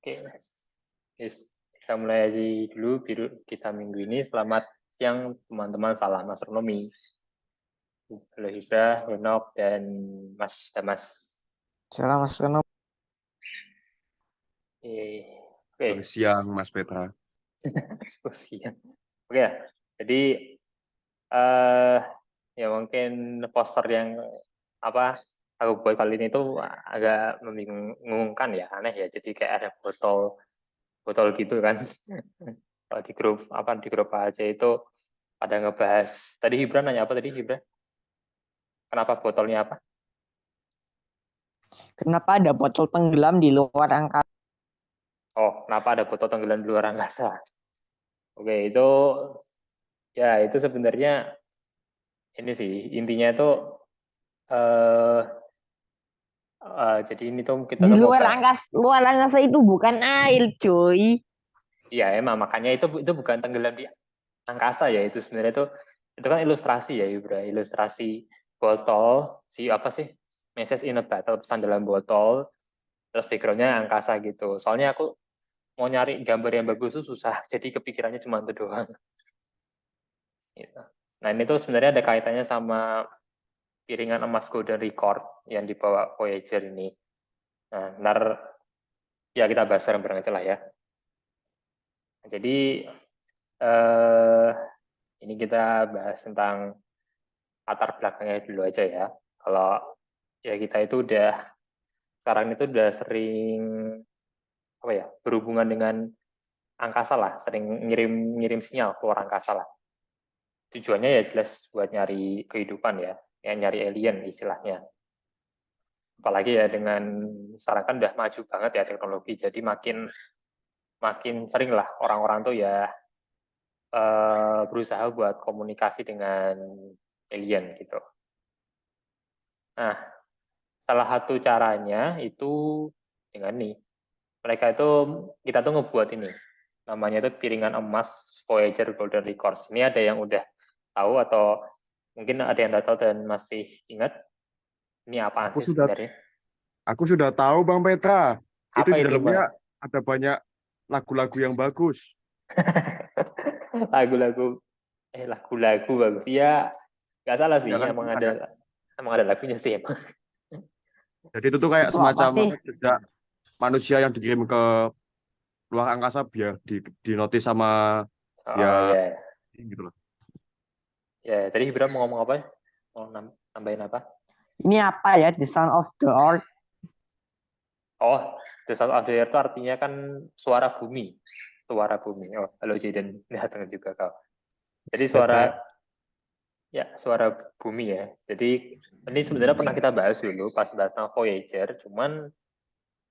Oke, yes. Kita mulai dulu kita minggu ini. Selamat siang teman-teman salam astronomi. Halo Hibra, Renok, dan Mas Damas. Salam astronom. Oke. Siang Mas Petra. Siang. Oke ya. Jadi ya mungkin poster yang aku buat kali ini tuh agak membingungkan ya, aneh ya. Jadi kayak ada botol gitu kan. Kalau di grup aja itu pada ngebahas. Tadi Hibra nanya apa tadi Hibra? Kenapa botolnya apa? Kenapa ada botol tenggelam di luar angkasa? Oh, kenapa ada botol tenggelam di luar angkasa? Oke, itu sebenarnya ini sih intinya itu jadi ini tuh kita Di tuh mau luar angkasa itu bukan air, cuy. Iya, emang makanya itu bukan tenggelam di angkasa ya, itu sebenarnya itu kan ilustrasi ya, Ibra. Ilustrasi botol message in a bottle, pesan dalam botol, terus backgroundnya angkasa gitu. Soalnya aku mau nyari gambar yang bagus tuh susah, jadi kepikirannya cuma itu doang. Gitu. Nah ini tuh sebenarnya ada kaitannya sama piringan emas Golden Record yang dibawa Voyager ini. Nah, ntar ya kita bahas bareng-bareng aja lah ya. Jadi ini kita bahas tentang latar belakangnya dulu aja ya. Kalau ya kita itu sekarang itu udah sering berhubungan dengan angkasa lah, sering ngirim sinyal keluar angkasa lah. Tujuannya ya jelas buat nyari kehidupan ya, nyari alien istilahnya. Apalagi ya dengan sekarang kan udah maju banget ya teknologi, jadi makin sering lah orang-orang tuh ya berusaha buat komunikasi dengan alien gitu. Nah, salah satu caranya itu dengan kita tuh ngebuat ini, namanya itu piringan emas Voyager Golden Records. Ini ada yang udah tahu atau mungkin ada yang nggak tahu dan masih ingat ini apa sih sebenarnya? Aku sudah tahu Bang Petra. Itu Apa di itu Bang? dalamnya ada banyak lagu-lagu yang bagus. lagu-lagu bagus ya, nggak salah sih, Ya kan? emang ada lagunya sih emang. Jadi itu tuh kayak Itu apa semacam sih? jejak manusia yang dikirim ke luar angkasa biar dinotis sama ya Oh ya, gitu loh. ya tadi Ibrahim mau ngomong apa? Mau nambahin apa? Ini apa ya? The Sound of the Earth. Oh, the sound of the earth itu artinya kan suara bumi. Suara bumi. Oh, halo Jaden, datang juga kau. Jadi suara bumi ya. Jadi ini sebenarnya pernah kita bahas dulu pas bahas tentang Voyager, cuman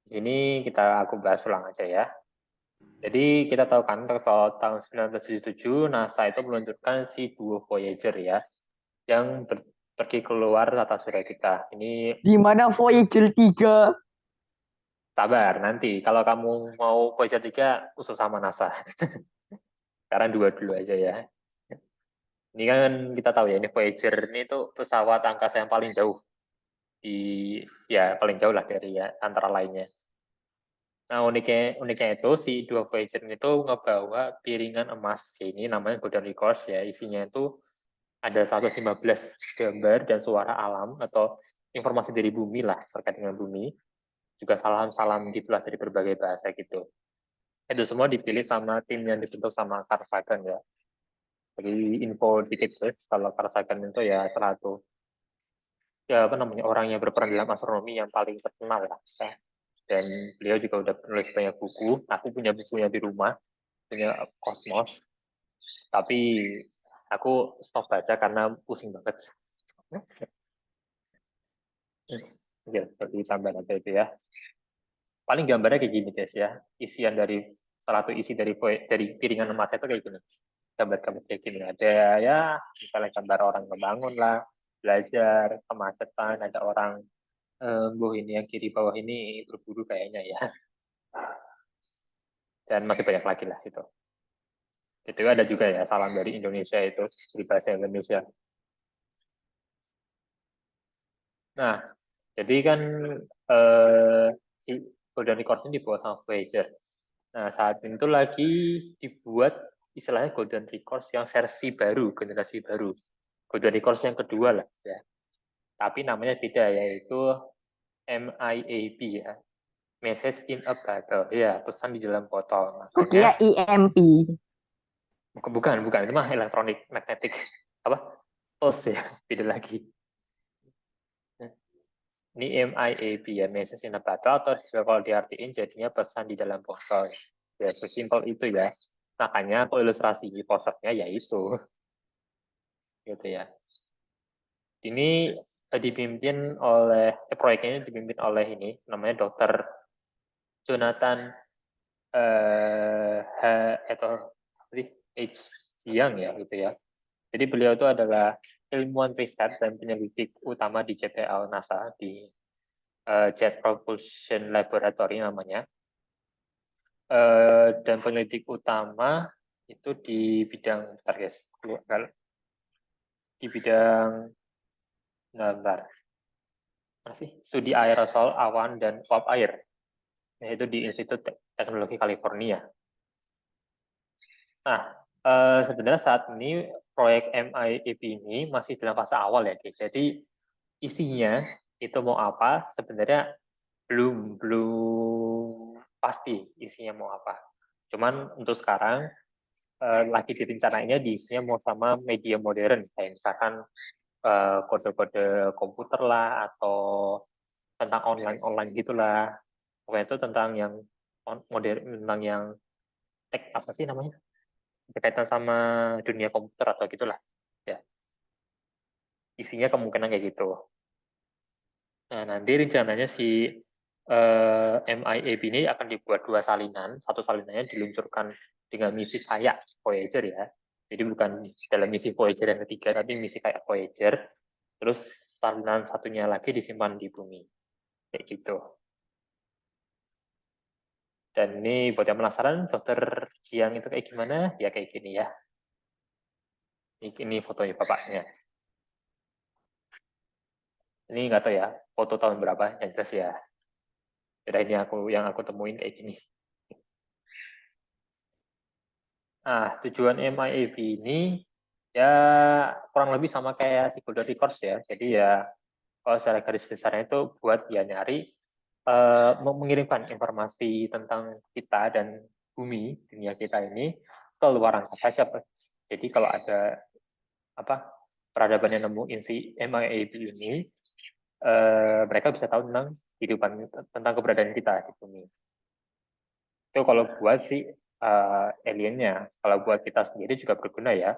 di sini aku bahas ulang aja ya. Jadi kita tahu kan kalau tahun 1977 NASA itu meluncurkan si duo Voyager ya, yang pergi keluar tata surya kita. Ini Di mana Voyager 3? sabar nanti kalau kamu mau Voyager 3 usul sama NASA. Sekarang dua dulu aja ya. Ini kan kita tahu ya, ini Voyager ini tuh pesawat angkasa yang paling jauh paling jauh lah dari ya antara lainnya. Nah uniknya itu si dua Voyager itu ngebawa piringan emas, ini namanya Golden Records ya, isinya itu ada 115 gambar dan suara alam atau informasi dari bumi lah terkait dengan bumi, juga salam-salam gitulah dari berbagai bahasa gitu. Itu semua dipilih sama tim yang dibentuk sama Carl Sagan ya. Jadi info dikit guys, kalau Carl Sagan itu ya orang yang berperan dalam astronomi yang paling terkenal lah. Dan beliau juga udah menulis banyak buku. Aku punya bukunya di rumah, punya Cosmos. Tapi aku stop baca karena pusing banget. Ya, jadi tambahan aja itu ya. Paling gambarnya kayak gini guys ya. Salah satu isi dari piringan emas itu kayak gini. Gambar-gambar kayak gini. Ada ya, misalnya gambar orang ngebangun lah, belajar, kemacetan, ada orang ini yang kiri bawah ini berburu kayaknya ya. Dan masih banyak lagi lah itu. Itu ada juga ya salam dari Indonesia itu di bahasa Indonesia. Nah, jadi kan si Golden Records ini dibuat sama Voyager. Nah, saat itu lagi dibuat istilahnya Golden Records yang versi baru, generasi baru. Golden Records yang kedua lah ya. Tapi namanya beda, yaitu MIAB ya. Message in a Bottle. Ya, pesan di dalam botol. Kok kira Makanya IMP. bukan, itu mah elektronik magnetic apa? Pulse ya, beda lagi. Ini MIAB ya, message in a bottle, atau juga kalau diartiin jadinya pesan di dalam botol. Ya, sesimpel itu ya. Makanya kalau ilustrasi posternya ya itu. Gitu ya. Ini dipimpin oleh, proyek ini dipimpin oleh ini, namanya Dr. Jonathan atau H. Jiang ya, gitu ya. Jadi beliau itu adalah ilmuwan riset dan penyelidik utama di JPL NASA, di Jet Propulsion Laboratory namanya. Dan penyelidik utama itu di bidang, bentar guys, di bidang, bentar, studi aerosol, awan, dan uap air, yaitu di Institut Teknologi California. Nah, sebenarnya saat ini proyek MIAB ini masih dalam fase awal ya, guys. Jadi isinya itu mau apa sebenarnya belum pasti isinya mau apa. Cuman untuk sekarang lagi direncanainnya diisinya mau sama media modern, kayak misalkan kode-kode komputer lah, atau tentang online gitulah. Pokoknya itu tentang yang modern, tentang yang tech apa sih namanya, berkaitan sama dunia komputer atau gitulah ya, isinya kemungkinan kayak gitu. Nah, nanti rencananya si MIAB ini akan dibuat 2 salinan, satu salinannya diluncurkan dengan misi kayak Voyager ya, jadi bukan dalam misi Voyager yang ketiga, tapi misi kayak Voyager, terus salinan satunya lagi disimpan di bumi kayak gitu. Dan ini buat yang penasaran Dokter Jiang itu kayak gimana, ya kayak gini ya. Ini fotonya bapaknya. Ini nggak tahu ya, foto tahun berapa, yang jelas ya. Udah ini yang aku temuin kayak gini. Nah, tujuan MIAB ini ya kurang lebih sama kayak si Golden Records ya. Jadi ya kalau secara garis besarnya itu buat ya nyari, mengirimkan informasi tentang kita dan bumi, dunia kita ini ke luar angkasa siapa. Jadi kalau ada apa peradaban yang nemuin si MIAB ini, mereka bisa tahu tentang kehidupan, tentang keberadaan kita di bumi. Itu kalau buat si aliennya. Kalau buat kita sendiri juga berguna ya.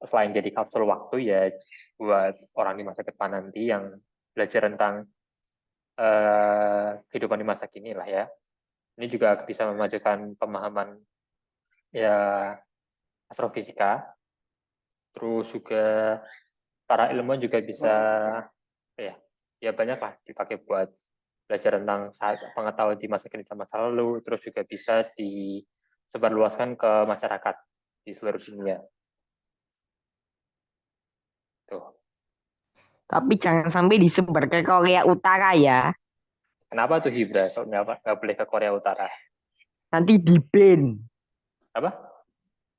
Selain jadi kapsul waktu ya buat orang di masa depan nanti yang belajar tentang kehidupan di masa kini lah ya. Ini juga bisa memajukan pemahaman ya astrofisika. Terus juga para ilmuwan juga bisa ya banyak lah dipakai buat belajar tentang pengetahuan di masa kini dan masa lalu, terus juga bisa disebarluaskan ke masyarakat di seluruh dunia. Tuh. Tapi jangan sampai disebar ke Korea Utara ya. Kenapa tuh Hibra? Kalau nggak boleh ke Korea Utara? Nanti di-ban. Apa?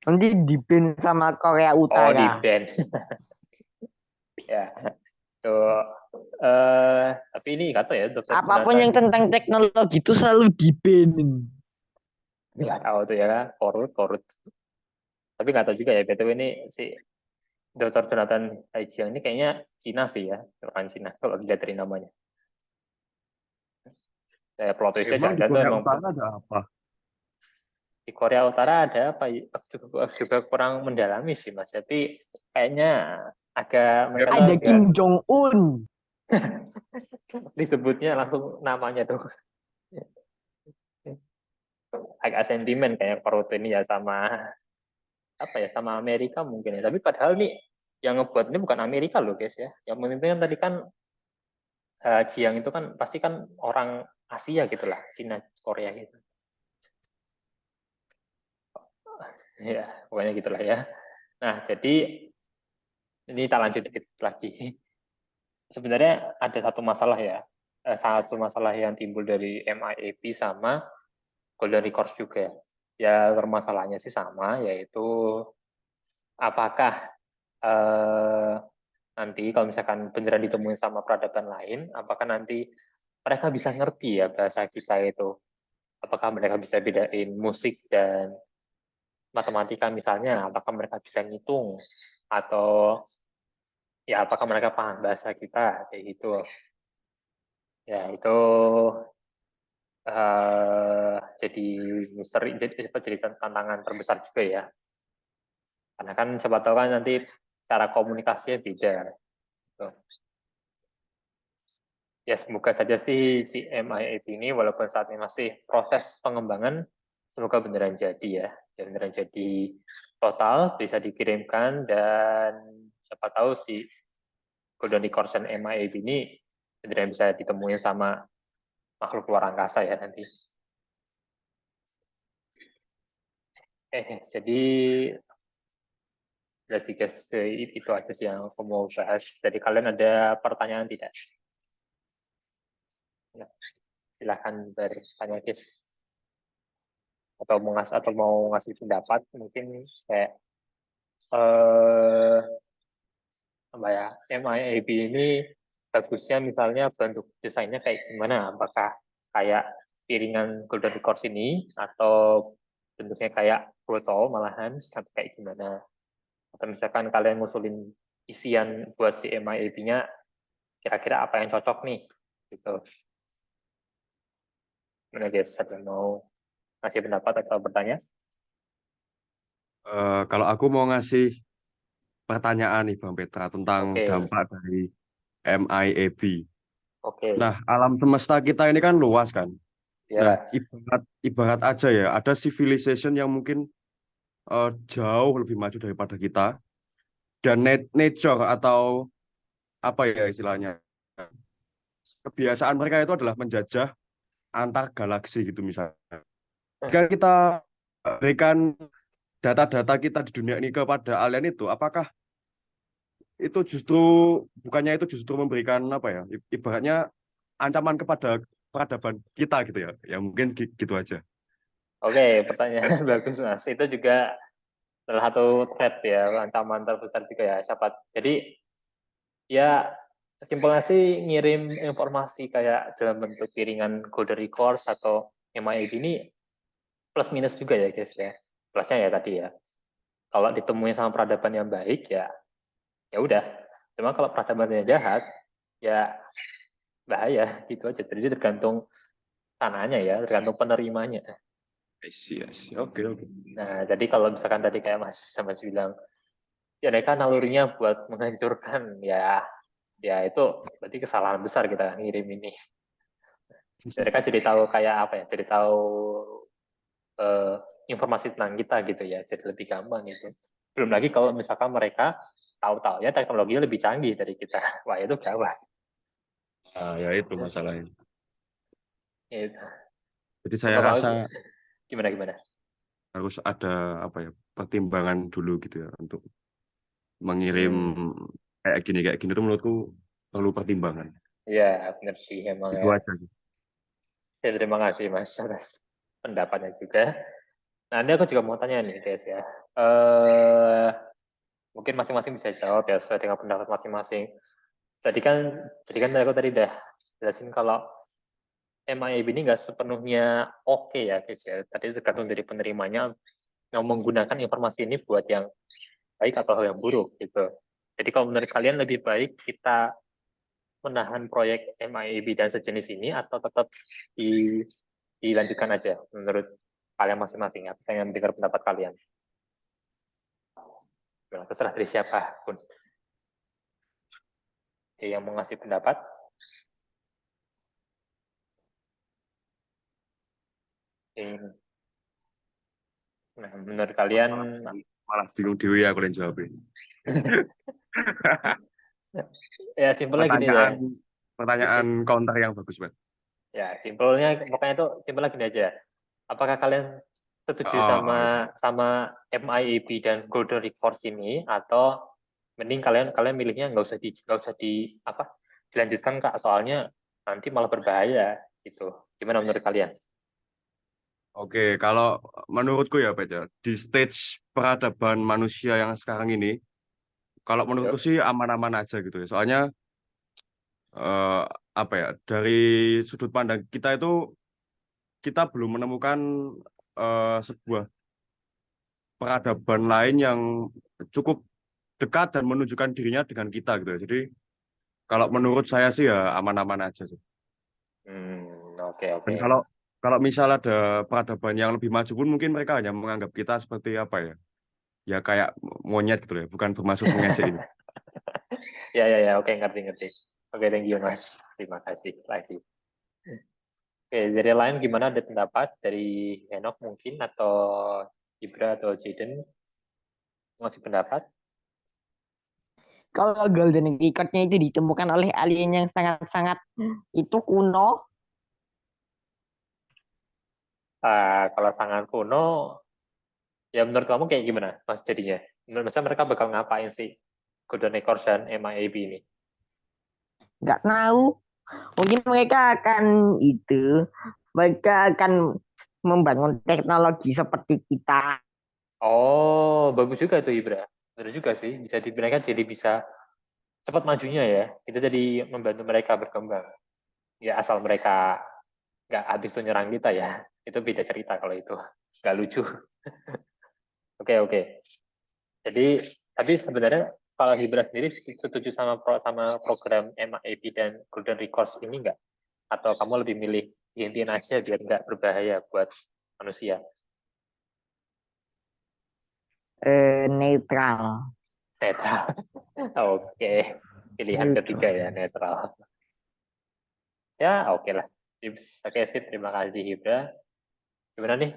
Nanti di-ban sama Korea Oh, di Utara. band. Ya. Tuh. Tapi ini nggak tahu ya, Dokter Apapun Jonathan. yang tentang teknologi itu selalu di-ban. Nggak tahu tuh ya, korut. Tapi nggak tahu juga ya, BTW ini si Dokter Jonathan Haijiang ini kayaknya Cina sih ya, orang Cina kalau dilihat dari namanya. Plot twistnya Emang di jangan-jangan tuh Korea emang Utara ada apa? di Korea Utara ada apa? Aku juga kurang mendalami sih Mas. Tapi kayaknya mereka tuh Ada agak Kim Jong Un. disebutnya langsung namanya tuh agak sentimen kayak perut ini ya, sama apa ya, sama Amerika mungkin ya. Tapi padahal nih yang ngebuat ini bukan Amerika loh guys ya. Yang memimpin kan tadi kan Jiang itu kan pasti kan orang Asia gitulah, Cina, Korea gitu. Ya, pokoknya gitulah ya. Nah, jadi ini tak lanjut dikit lagi. Sebenarnya ada satu masalah ya, satu masalah yang timbul dari MIAB sama golden record juga. Ya permasalahannya sih sama, yaitu apakah nanti kalau misalkan beneran ditemuin sama peradaban lain, apakah nanti mereka bisa ngerti ya bahasa kita itu? Apakah mereka bisa bedain musik dan matematika misalnya? Apakah mereka bisa ngitung? Atau ya apakah mereka paham bahasa kita? Kayak gitu. Ya itu jadi misteri, jadi tantangan terbesar juga ya. Karena kan siapa tahu kan nanti cara komunikasinya beda. Gitu. Ya semoga saja sih si MIAP ini walaupun saat ini masih proses pengembangan, semoga beneran jadi ya. Beneran jadi total, bisa dikirimkan, dan siapa tahu si Golden Recursion MIAP ini beneran bisa ditemuin sama makhluk luar angkasa ya nanti. Jadi udah sih guys, itu aja sih yang aku mau bahas. Jadi kalian ada pertanyaan tidak? Ya, silahkan bertanya guys. Atau mau ngasih pendapat mungkin kayak apa ya, MIAB ini bagusnya misalnya bentuk desainnya kayak gimana? Apakah kayak piringan golden record ini atau bentuknya kayak botol malahan atau kayak gimana? Atau misalkan kalian ngusulin isian buat si MIAB-nya, kira-kira apa yang cocok nih? Gitu. Mana guys, ada mau ngasih pendapat atau bertanya? Kalau aku mau ngasih pertanyaan nih Bang Petra tentang Oke, dampak dari MIAB. oke, Nah, alam semesta kita ini kan luas kan. Nah, ya, ibarat ibarat aja ya, ada civilization yang mungkin jauh lebih maju daripada kita, dan nature atau apa ya istilahnya, kebiasaan mereka itu adalah menjajah antar galaksi gitu misalnya. Jika kita berikan data-data kita di dunia ini kepada alien itu, apakah itu justru itu justru memberikan apa ya, ibaratnya ancaman kepada peradaban kita gitu ya? Ya mungkin gitu aja. oke, pertanyaan bagus mas. Itu juga salah satu threat ya, ancaman terbesar juga ya. Jadi ya simpelnya sih ngirim informasi kayak dalam bentuk piringan golden records atau MIAB ini plus minus juga ya guys ya. Plusnya ya tadi ya. Kalau ditemuin sama peradaban yang baik ya, ya udah. Cuma kalau peradabannya jahat, ya bahaya gitu aja. Jadi tergantung sananya ya, tergantung penerimanya. I see, I see. Oke, oke. Nah, jadi kalau misalkan tadi kayak Mas bilang, ya mereka nalurinya buat menghancurkan, ya itu berarti kesalahan besar kita ngirim ini. Mereka jadi tahu kayak apa ya, jadi tahu eh, informasi tentang kita gitu ya, jadi lebih gampang gitu. Belum lagi kalau misalkan mereka tahu-tahu ya teknologinya lebih canggih dari kita, wah itu gawat. Nah, ya itu masalahnya. Gitu. Jadi saya Bapak rasa gimana gimana? harus ada apa ya, pertimbangan dulu gitu ya untuk mengirim Hmm, kayak gini tuh menurutku perlu pertimbangan. ya benar sih emang Itu ya. aja sih. Ya, terima kasih Mas atas pendapatnya juga. Nah, ini aku juga mau tanya nih guys ya. Eh mungkin masing-masing bisa jawab ya sesuai dengan pendapat masing-masing. Tadi kan, aku tadi udah jelasin kalau MIAB ini nggak sepenuhnya oke ya guys ya. Tadi tergantung dari penerimanya yang menggunakan informasi ini buat yang baik atau yang buruk gitu. Jadi kalau menurut kalian lebih baik kita menahan proyek MIAB dan sejenis ini atau tetap dilanjutkan aja menurut kalian masing-masing? Aku pengen dengar pendapat kalian. Nah, terserah dari siapa pun. Yang mau ngasih pendapat. Nah, menurut kalian Malah bingung dewi aku yang jawabin. ya simpelnya gini deh. Pertanyaan pertanyaan counter yang bagus banget. Ya, simpelnya pokoknya itu simpelnya gini aja. Apakah kalian setuju Oh, sama MIAB dan Golden Records ini atau mending kalian kalian milihnya nggak usah di apa dilanjutkan Kak, soalnya nanti malah berbahaya gitu. Gimana menurut kalian? Oke, kalau menurutku ya, Pet, ya, di stage peradaban manusia yang sekarang ini, kalau menurutku Yuk. sih aman-aman aja gitu ya. Soalnya eh, apa ya, dari sudut pandang kita itu kita belum menemukan sebuah peradaban lain yang cukup dekat dan menunjukkan dirinya dengan kita gitu ya. Jadi kalau menurut saya sih ya aman-aman aja sih. Oke, Dan oke. kalau kalau misal ada peradaban yang lebih maju pun mungkin mereka hanya menganggap kita seperti apa ya? Ya kayak monyet gitu ya, bukan bermaksud mengejek ini. Ya, ya, ya, oke, ngerti, ngerti. Oke, thank you, Mas. Terima kasih lagi. Oke, dari lain gimana, ada pendapat dari Henok mungkin, atau Ibra atau Jaden ngasih pendapat? Kalau golden recordnya itu ditemukan oleh alien yang sangat-sangat itu kuno, Kalau sangat kuno, ya menurut kamu kayak gimana, Mas, jadinya? Maksudnya mereka bakal ngapain sih Golden Record dan MIAB ini? nggak tahu. Mungkin mereka akan membangun teknologi seperti kita. Oh, bagus juga tuh, Ibra. Benar juga sih, bisa mereka jadi bisa cepat majunya ya. Kita jadi membantu mereka berkembang. Ya, asal mereka nggak habis tuh nyerang kita ya. Itu beda cerita kalau itu. Nggak lucu. Oke, oke. Jadi, tapi sebenarnya kalau Hibra sendiri setuju sama sama program MAP dan Golden Records ini nggak? Atau kamu lebih milih dihentiin aja biar nggak berbahaya buat manusia? Netral. Netral. Oke. Pilihan ketiga ya, netral. Ya, oke lah. Tips. Oke, sip. Terima kasih, Hibra. Gimana nih?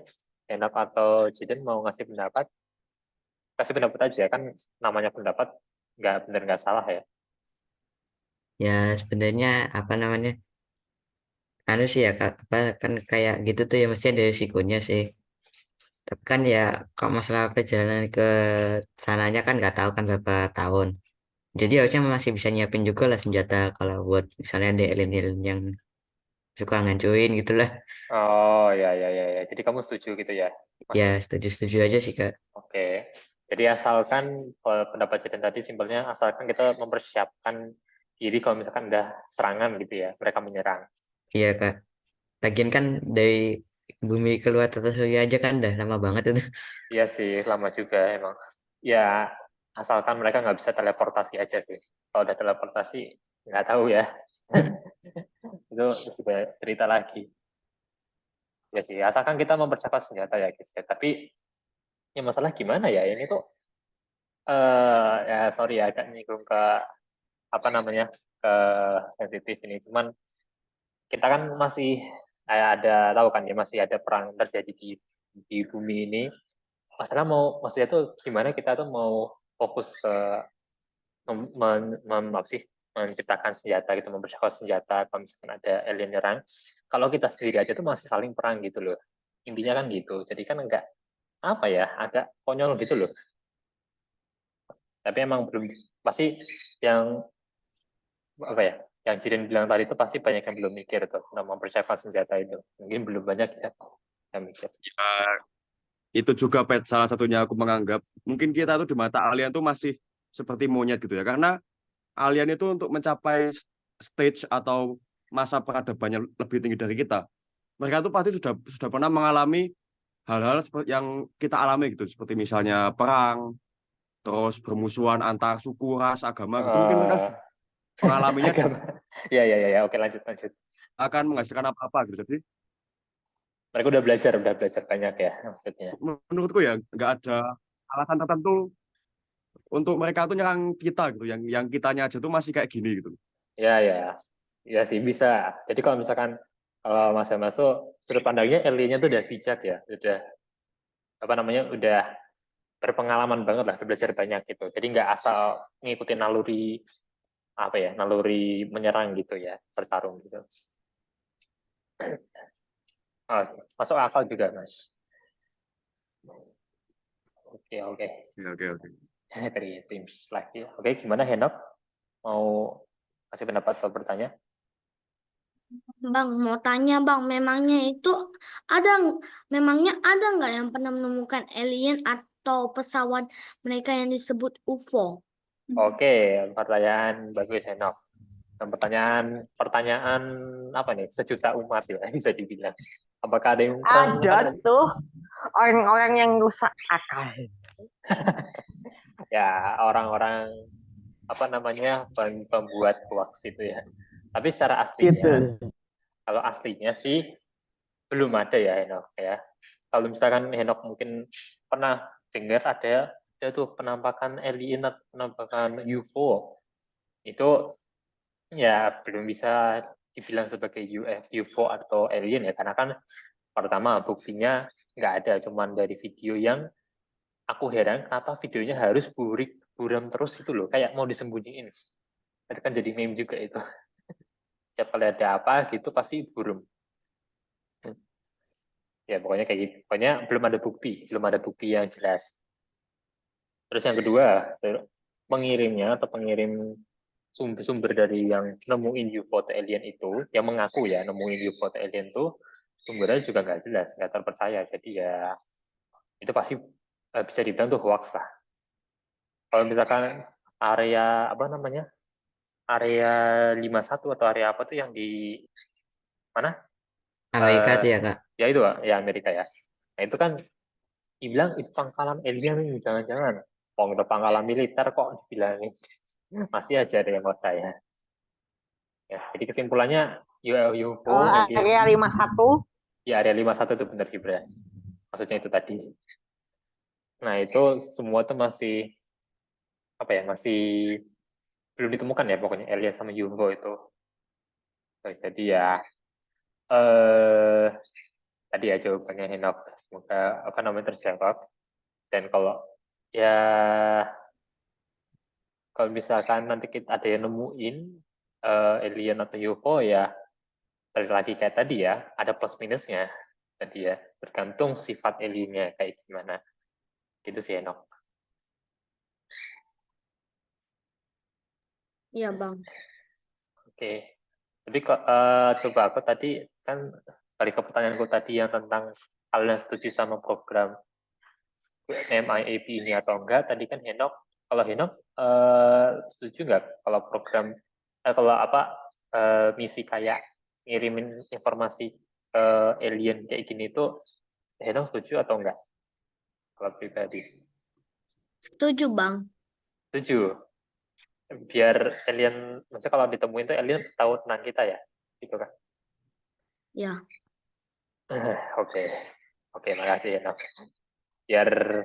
Enak atau Jiden mau ngasih pendapat? Kasih pendapat aja, kan namanya pendapat nggak benar nggak salah ya. Ya sebenarnya apa namanya anu sih ya Kak, apa kan kayak gitu tuh ya mesti ada risikonya sih. Tapi kan ya kalau masalah perjalanan ke sananya kan nggak tahu kan berapa tahun. Jadi harusnya masih bisa nyiapin juga lah senjata kalau buat misalnya ada alien-alien yang suka ngancurin gitulah. Oh, ya, ya, ya, ya. Jadi kamu setuju gitu ya, Mas? Ya setuju-setuju aja sih Kak. Oke. Jadi asalkan pendapat Jiden tadi simpelnya asalkan kita mempersiapkan diri kalau misalkan udah serangan gitu ya, mereka menyerang. Iya Kak. Lagian kan dari bumi keluar tata surya aja kan udah lama banget itu. Iya sih, lama juga emang. Ya, asalkan mereka nggak bisa teleportasi aja sih. Kalau udah teleportasi, nggak tahu ya. Itu juga cerita lagi. Ya sih, asalkan kita mempercepat senjata ya guys ya. Tapi ya masalah gimana ya, ini tuh ya sorry ya agak nyinggung ke apa namanya, ke sensitif ini. Cuman kita kan masih ada tahu kan ya, masih ada perang terjadi di bumi ini. Masalah maksudnya tuh gimana kita tuh mau fokus ke apa sih, menciptakan senjata gitu, mempersiapkan senjata kalau misalkan ada alien nyerang. Kalau kita sendiri aja tuh masih saling perang gitu loh. Intinya kan gitu. Jadi kan enggak apa ya, agak konyol gitu loh. Tapi emang belum pasti yang apa ya, yang Jirin bilang tadi itu pasti banyak yang belum mikir tuh untuk mempersiapkan senjata itu. Mungkin belum banyak ya yang mikir. Ya, itu juga Pet, salah satunya aku menganggap mungkin kita tuh di mata alien tuh masih seperti monyet gitu ya. Karena alien itu untuk mencapai stage atau masa peradabannya lebih tinggi dari kita. Mereka tuh pasti sudah pernah mengalami hal-hal seperti yang kita alami gitu, seperti misalnya perang, terus bermusuhan antar suku, ras, agama gitu. Mungkin mereka Eh mengalaminya dan agama. Ya, ya, ya, ya. Oke, lanjut, lanjut. akan menghasilkan apa-apa gitu. Jadi Mereka udah belajar banyak ya maksudnya. menurutku ya nggak ada alasan tertentu untuk mereka tuh nyerang kita gitu. Yang kitanya aja tuh masih kayak gini gitu. Ya, ya, ya sih bisa. Jadi kalau misalkan kalau Mas masuk sudut pandangnya aliennya tuh udah bijak ya, udah apa namanya, udah berpengalaman banget lah, udah belajar banyak gitu. Jadi nggak asal ngikutin naluri apa ya, naluri menyerang gitu ya, bertarung gitu. Oh, masuk akal juga Mas. Oke, oke. Oke, oke, oke. Dari tim lagi. Oke, gimana Henok? Mau kasih pendapat atau bertanya? Bang, mau tanya Bang, memangnya ada nggak yang pernah menemukan alien atau pesawat mereka yang disebut UFO? Oke, pertanyaan bagus Henok. Dan pertanyaan apa nih? Sejuta umat ya bisa dibilang. Apakah ada yang pernah Ada menemukan? tuh orang-orang yang rusak akal. Ya, orang-orang apa namanya pembuat hoax itu ya. Tapi secara aslinya, Gitu. kalau aslinya sih belum ada ya Henok ya. Kalau misalkan Henok mungkin pernah dengar ada tuh penampakan alien atau penampakan UFO itu ya belum bisa dibilang sebagai UFO atau alien ya karena kan pertama buktinya nggak ada cuman dari video yang aku heran kenapa videonya harus buram terus itu loh kayak mau disembunyiin itu kan jadi meme juga itu setiap kali ada apa gitu pasti buram ya pokoknya kayak gitu pokoknya belum ada bukti yang jelas. Terus yang kedua pengirimnya atau pengirim sumber dari yang nemuin UFO atau alien itu yang mengaku ya nemuin UFO atau alien itu sumbernya juga nggak jelas nggak terpercaya jadi ya itu pasti bisa dibilang tuh hoax lah. Kalau misalkan area apa namanya area 51 atau area apa tuh yang di mana Amerika tuh ya Kak. ya itu ya Amerika ya. Nah itu kan dibilang itu pangkalan alien jangan-jangan Wong itu pangkalan militer kok dibilangin masih aja ada yang percaya ya. Jadi kesimpulannya Kalau UFO alien area 51, ya area 51 itu benar Gibran. Maksudnya itu tadi. Nah itu semua tuh masih apa ya masih belum ditemukan ya pokoknya alien sama UFO itu. Jadi ya eh tadi ya jawabannya Henok semoga apa namanya terjawab dan ya kalau misalkan nanti kita ada yang nemuin alien atau UFO ya balik lagi kayak tadi ya ada plus minusnya tadi ya tergantung sifat aliennya kayak gimana gitu sih Henok. Iya Bang. Oke tapi kok coba aku tadi kan balik ke pertanyaanku tadi yang tentang kalian setuju sama program MIAP ini atau enggak tadi kan Henok kalau Henok setuju nggak kalau program kalau apa misi kayak ngirimin informasi ke alien kayak gini itu Henok setuju atau enggak kalau pribadi Setuju Bang. setuju biar alien maksudnya kalau ditemuin tuh alien tahu tentang kita ya gitu kan. Ya. Oke oke makasih Henok biar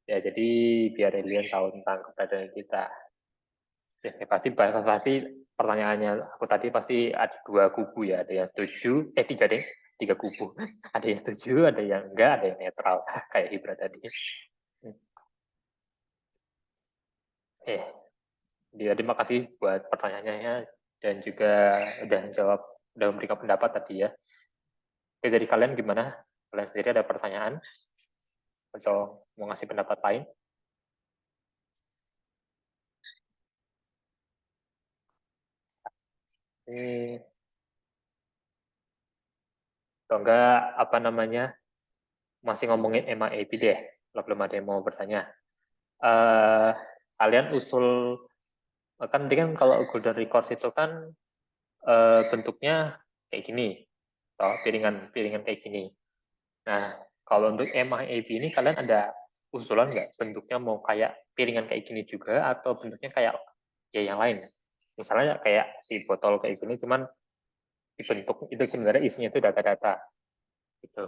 ya jadi biar alien tahu tentang keberadaan kita. Ya, pasti pertanyaannya aku tadi pasti ada dua kubu ya, ada yang setuju, tiga deh, tiga kubu. Ada yang setuju, ada yang enggak, ada yang netral kayak Hibra tadi. Eh, jadi terima kasih buat pertanyaannya dan juga udah memberikan pendapat tadi ya. Oke, dari kalian gimana? Kalian sendiri ada pertanyaan atau mau ngasih pendapat lain? Eh, atau enggak apa namanya masih ngomongin MIAP deh, kalau belum ada yang mau bertanya. Kalian usul kan tadi kan kalau golden records itu kan bentuknya kayak gini, atau piringan kayak gini. Nah, kalau untuk MIAB ini kalian ada usulan nggak bentuknya mau kayak piringan kayak gini juga atau bentuknya kayak ya yang lain? Misalnya kayak si botol kayak gini, cuman dibentuk itu sebenarnya isinya itu data-data gitu.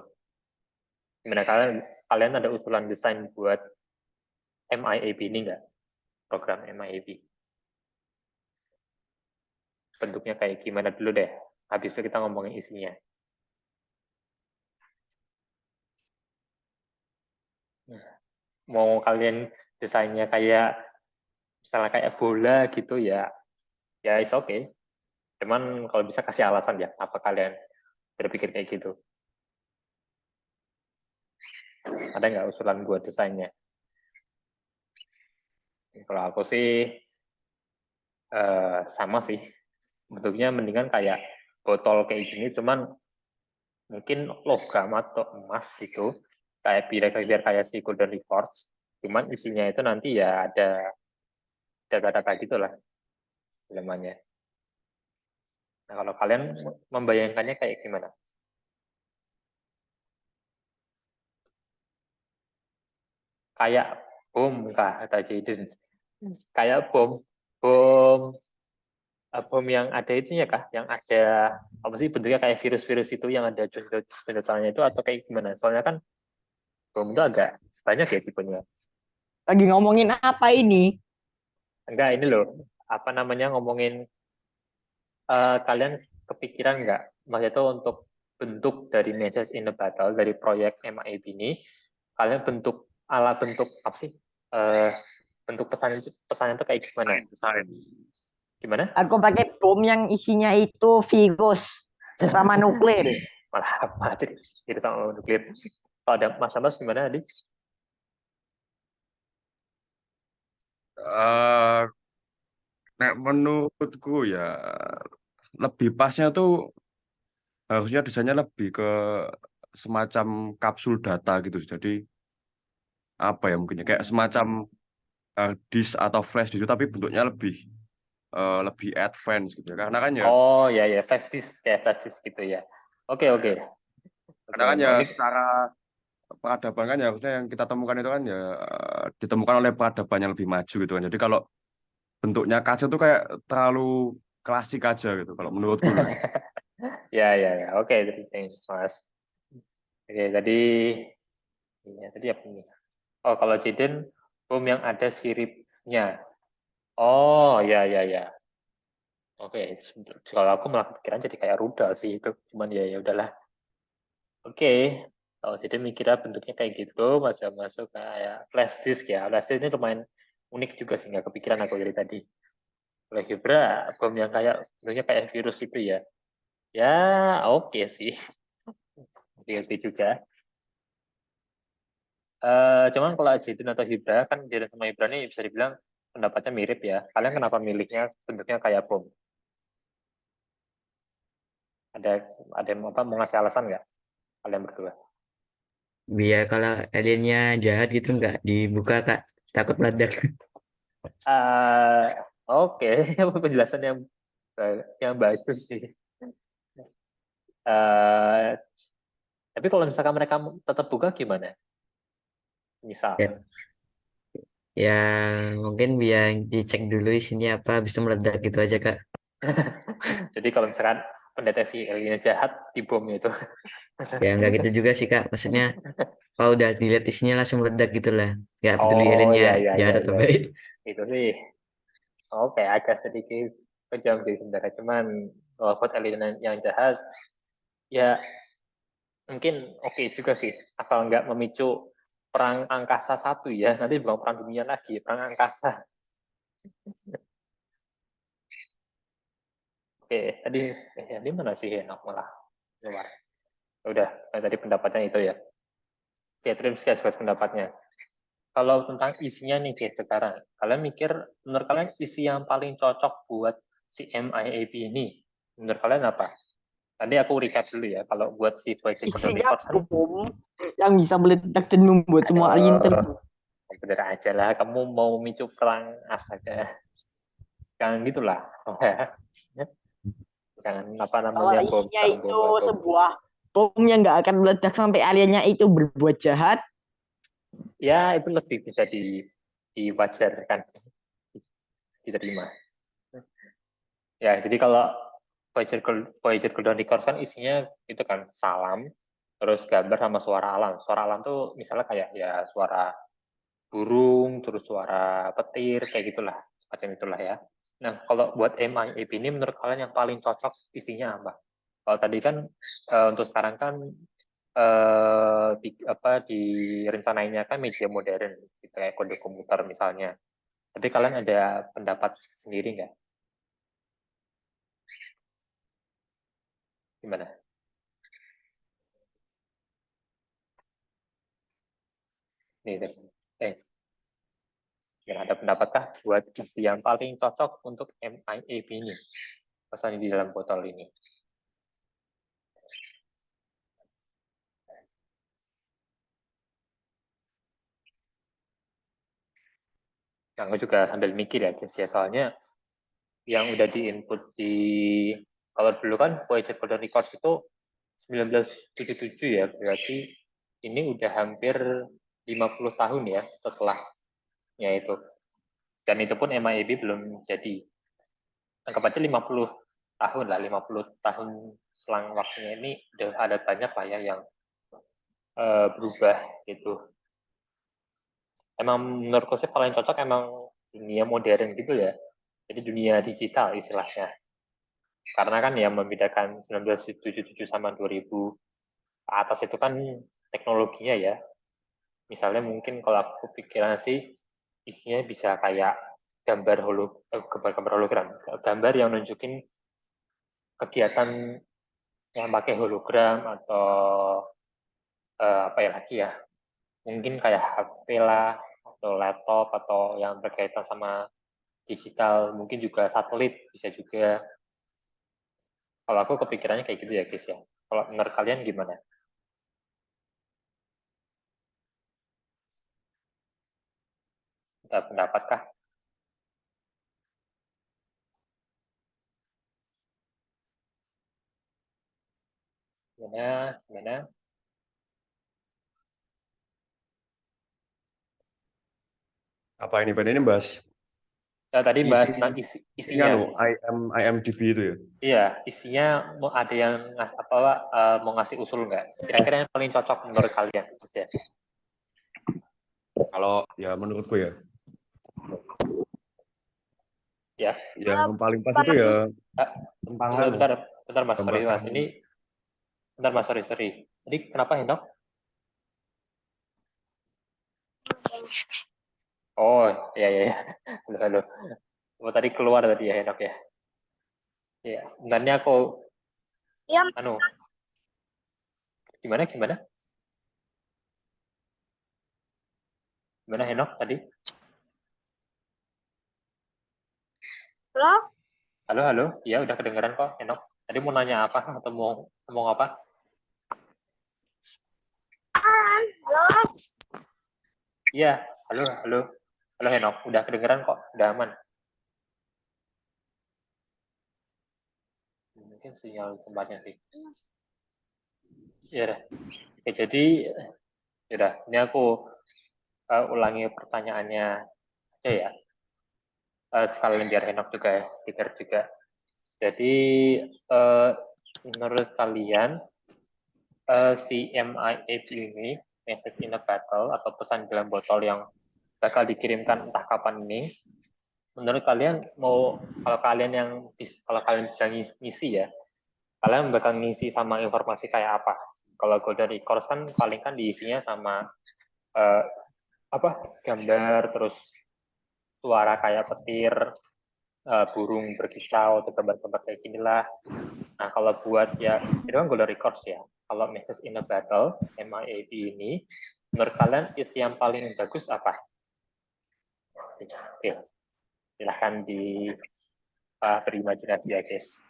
Gimana kalian ada usulan desain buat MIAB ini nggak? Program MIAB? Bentuknya kayak gimana dulu deh. Habis itu kita ngomongin isinya. Mau kalian desainnya kayak misalnya kayak bola gitu ya is okay. Cuman kalau bisa kasih alasan ya apa kalian berpikir kayak gitu. Ada nggak usulan buat desainnya? Kalau aku sih sama sih. Bentuknya mendingan kayak botol kayak gini, cuman mungkin logam atau emas gitu, kayak biar kayak si Golden Records, cuman isinya itu nanti ya ada data-data gitulah elemennya. Nah, kalau kalian membayangkannya kayak gimana? Kayak bom kah, kata Jaden? Kayak bom yang ada itunya kah? Yang ada apa sih bentuknya kayak virus-virus itu yang ada senjatanya itu atau kayak gimana? Soalnya kan bom itu agak banyak ya tipenya. Lagi ngomongin apa ini? Enggak, ini loh, apa namanya, ngomongin kalian kepikiran nggak, maksudnya itu untuk bentuk dari Message in a Battle, dari proyek MIB ini, kalian bentuk apa sih? Bentuk pesan itu kayak gimana? Gimana? Aku pakai bom yang isinya itu virus sama nuklir. Malah jadi sama nuklir. Kalau ada Mas gimana, Adi? Eh, nek menurutku ya lebih pasnya tuh harusnya desainnya lebih ke semacam kapsul data gitu. Jadi apa ya mungkin ya kayak semacam disk atau flash disk tapi bentuknya lebih advance gitu ya. Oh ya ya, flash disk gitu ya. Oke. Karena kan ya Ini secara peradaban kan ya harusnya yang kita temukan itu kan ya ditemukan oleh peradaban yang lebih maju gitu kan. Jadi kalau bentuknya kaca tuh kayak terlalu klasik aja gitu kalau menurutku lah. ya. Oke, thanks, Mas. Oke, tadi apa nih? Oh, kalau Jaden bom yang ada siripnya. Oh, ya. Oke, kalau aku malah kepikiran jadi kayak rudal sih itu. Cuman ya udahlah. Oke, kalau Jaden mikirnya bentuknya kayak gitu, masuk kayak flash disk ya. Flash disk ini lumayan unik juga sih, nggak kepikiran aku dari tadi. Kalau Hibra, bom yang kayak bentuknya kayak virus itu ya. Ya, oke sih. Oke juga. Cuman kalau Jaden atau Hibra, kan Jaden sama Hibra ini bisa dibilang pendapatnya mirip ya. Kalian kenapa milihnya bentuknya kayak bom? Ada yang apa mau ngasih alasan nggak kalian berdua? Biar kalau aliennya jahat gitu nggak dibuka Kak, takut meledak. Oke, penjelasan yang bagus sih. Eh, tapi kalau misalkan mereka tetap buka gimana? Misal, Ya, ya mungkin biar dicek dulu isinya apa, bisa meledak gitu aja Kak. jadi kalau misalkan pendeteksi alien jahat di bom itu. Ya nggak gitu juga sih Kak, maksudnya kalau udah dilihat isinya langsung meledak gitu lah, nggak peduli Oh aliennya ya. jahat atau baik. Itu sih. Oke, agak sedikit kejam sih sebenarnya. Cuman kalau buat alien yang jahat, ya mungkin oke juga sih. Asal nggak memicu perang angkasa satu ya. Nanti bukan perang dunia lagi, perang angkasa. Oke, tadi mana sih ya? Malah keluar. Udah, tadi pendapatnya itu ya. Oke, terus guys buat pendapatnya. Kalau tentang isinya nih guys sekarang, kalian mikir menurut kalian isi yang paling cocok buat si MIAB ini, menurut kalian apa? Tadi aku recap dulu ya. Kalau buat si Project Golden Isinya Records kan, bom yang bisa meledak dan membuat semua alien aduh, terbunuh. bener aja lah. Kamu mau memicu perang, astaga. Jangan gitulah. Jangan apa Kalau namanya bom, isinya perang bom, itu perang bom. sebuah bom yang nggak akan meledak sampai aliennya itu berbuat jahat, Ya, itu lebih bisa diwajarkan, diterima. Ya, jadi kalau Voyager Golden Records kan isinya itu kan salam, terus gambar sama suara alam. Suara alam tuh misalnya kayak ya suara burung, terus suara petir, kayak gitulah, semacam itulah ya. Nah, kalau buat MIAP ini menurut kalian yang paling cocok isinya apa? Kalau tadi kan untuk sekarang kan di rencananya kan media modern, gitu kayak kode komputer misalnya. Tapi kalian ada pendapat sendiri nggak? Gimana? Nih, ada pendapatkah buat isi yang paling cocok untuk MIAB ini? Pesan di dalam botol ini. Aku juga sambil mikir ya, guys ya. Soalnya yang udah diinput kalau dulu kan Voyager Golden Records itu 1977 ya, berarti ini udah hampir 50 tahun ya setelahnya itu. Dan itu pun MIAB belum jadi. Anggap aja 50 tahun lah, 50 tahun selang waktunya ini udah ada banyak lah ya yang berubah gitu. Emang menurutku sih paling cocok emang dunia modern gitu ya. Jadi dunia digital istilahnya. Karena kan yang membedakan 1977 sama 2000 ke atas itu kan teknologinya ya. Misalnya mungkin kalau aku pikiran sih isinya bisa kayak gambar hologram, gambar yang nunjukin kegiatan yang pakai hologram atau apa ya lagi ya, mungkin kayak HP lah atau laptop atau yang berkaitan sama digital, mungkin juga satelit bisa juga. Kalau aku kepikirannya kayak gitu ya guys ya. Kalau menurut kalian gimana? Ada pendapat kah? Gimana? Apa ini ini bahas Ya, tadi bahas isi isinya. IMDb itu ya. Iya, isinya mau ada yang mau ngasih usul nggak? Kira-kira yang paling cocok menurut kalian? Kalau ya menurutku ya. Ya. Yang paling pas itu ya tentang Bentar Mas, sorry Mas. kamu. Ini bentar Mas, sorry. Jadi kenapa Henok? Oh, ya. Halo. Oh, tadi keluar tadi ya Henok ya. Iya, bentarnya aku gimana? Gimana Henok tadi? Halo. Ya udah kedengeran kok Henok. Tadi mau nanya apa atau mau ngomong apa? Iya, halo. Halo Henok, udah kedengeran kok, udah aman. Mungkin sinyal tempatnya sih. Ya udah. Oke, jadi ya udah, ini aku ulangi pertanyaannya aja ya. Sekalian biar Henok juga ya, pikir juga. Jadi menurut kalian si MIAB ini, message in a bottle atau pesan dalam botol yang bakal dikirimkan entah kapan ini, menurut kalian kalau kalian bisa ngisi ya, kalian bakal ngisi sama informasi kayak apa? Kalau Golden Records kan paling kan diisinya sama gambar, terus suara kayak petir, burung berkicau atau gambar-gambar kayak ginilah. Nah kalau buat ya itu kan Golden Records ya. Kalau Message in a Battle MIAB ini, menurut kalian isi yang paling bagus apa? Oke, silahkan berimajinasi ya guys.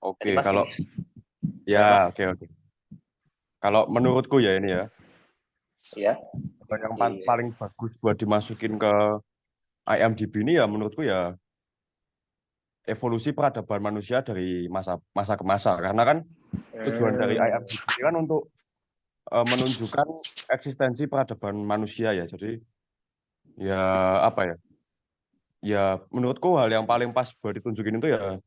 Oke, Mas, kalau ya, Mas. oke. Kalau menurutku ya ini ya. Iya. Yang paling bagus buat dimasukin ke IMDb ini ya menurutku ya evolusi peradaban manusia dari masa ke masa, karena kan tujuan dari IMDb ini kan untuk menunjukkan eksistensi peradaban manusia ya. Jadi ya apa ya? Ya menurutku hal yang paling pas buat ditunjukin itu ya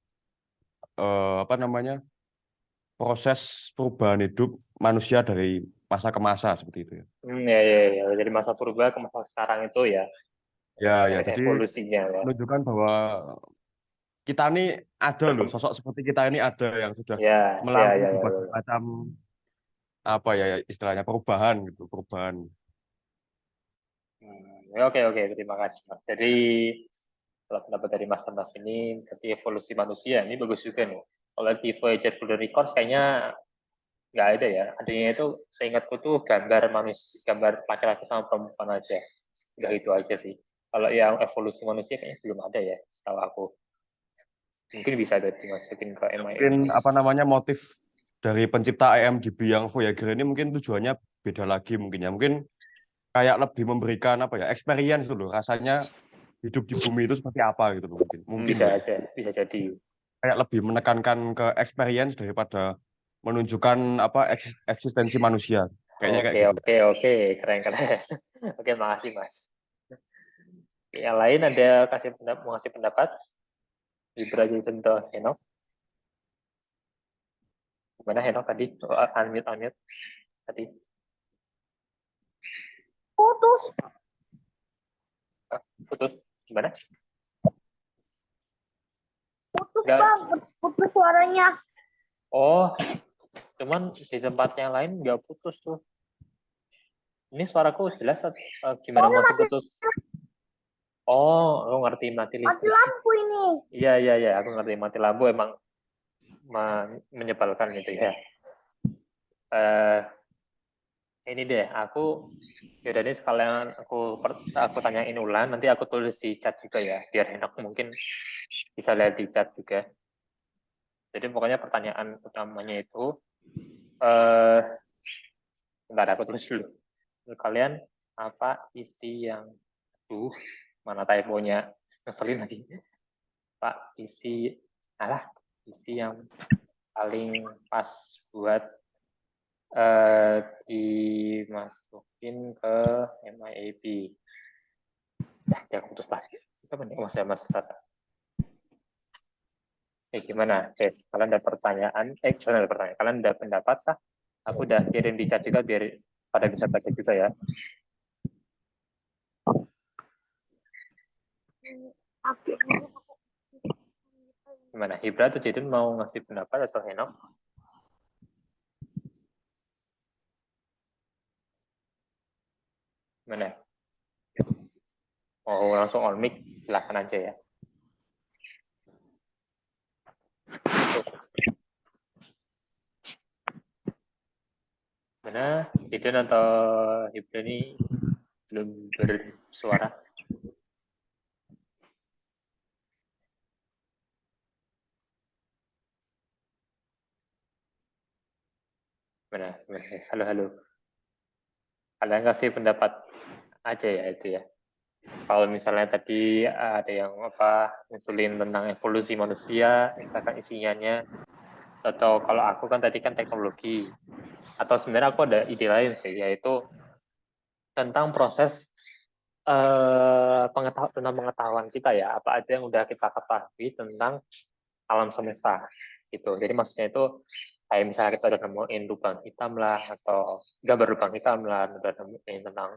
proses perubahan hidup manusia dari masa ke masa seperti itu ya. Ya. Dari masa purba ke masa sekarang itu ya. Ya, jadi evolusinya ya. menunjukkan bahwa kita ini ada loh, sosok seperti kita ini ada yang sudah melalui berbagai macam istilahnya perubahan. Oke, terima kasih Mas. Jadi kalau pendapat dari Mas ini tentang evolusi manusia ini bagus juga nih. Kalau di Voyager Golden Records kayaknya nggak ada ya. Adanya itu seingatku tuh gambar laki-laki sama perempuan aja. Udah itu aja sih. Kalau yang evolusi manusia kayaknya belum ada ya, setahu aku. Mungkin bisa dimasukin ke MIAB. Mungkin motif dari pencipta IMDb yang Voyager ini mungkin tujuannya beda lagi mungkin ya. Mungkin kayak lebih memberikan apa ya, experience dulu rasanya hidup di bumi itu seperti apa gitu loh, mungkin Bisa ya. aja, bisa jadi. Kayak lebih menekankan ke experience daripada menunjukkan apa eksistensi manusia. Kayaknya kayak Oke, gitu. oke, oke, keren-keren. Oke, makasih Mas. Yang lain ada mau kasih pendapat? Ibra contoh Henok. Gimana Henok tadi? Oh, unmute tadi. Putus. Putus. Gimana? Putus Nggak. bang, putus suaranya. Oh, cuman di tempat yang lain nggak putus tuh. Ini suaraku jelas atau gimana masih putus? Oh, aku ngerti mati Mati listrik. lampu ini. Iya, aku ngerti mati lampu emang menyebalkan gitu ya. Ini deh, yaudah ini sekalian aku tanyain ulang, nanti aku tulis di chat juga ya, biar enak mungkin bisa lihat di chat juga. Jadi pokoknya pertanyaan utamanya itu, bentar aku tulis dulu. Kalian apa isi yang, mana typo-nya, ngeselin lagi. Pak, isi yang paling pas buat dimasukin ke MIAB. Ya putus lagi. Apa nih Mas Tata? Gimana? Kalian ada pertanyaan? Jangan ada pertanyaan. Kalian ada pendapat kah? Aku udah kirim di chat juga biar pada bisa baca juga ya. Gimana? Hibra atau Jidun mau ngasih pendapat atau Henok? Gimana? Oh, langsung on mic, silakan aja ya. Mana? Jidun atau Hibra ini belum bersuara? Mana? Halo. Kalian kasih pendapat aja ya itu ya. Kalau misalnya tadi ada yang ngusulin tentang evolusi manusia, misalkan isinya, atau kalau aku kan tadi kan teknologi, atau sebenarnya aku ada ide lain sih, yaitu tentang proses tentang pengetahuan kita ya, apa aja yang udah kita ketahui tentang alam semesta gitu. Jadi maksudnya itu kayak misalnya kita udah nemuin lubang hitam lah, atau gambar lubang hitam lah, udah nemuin tentang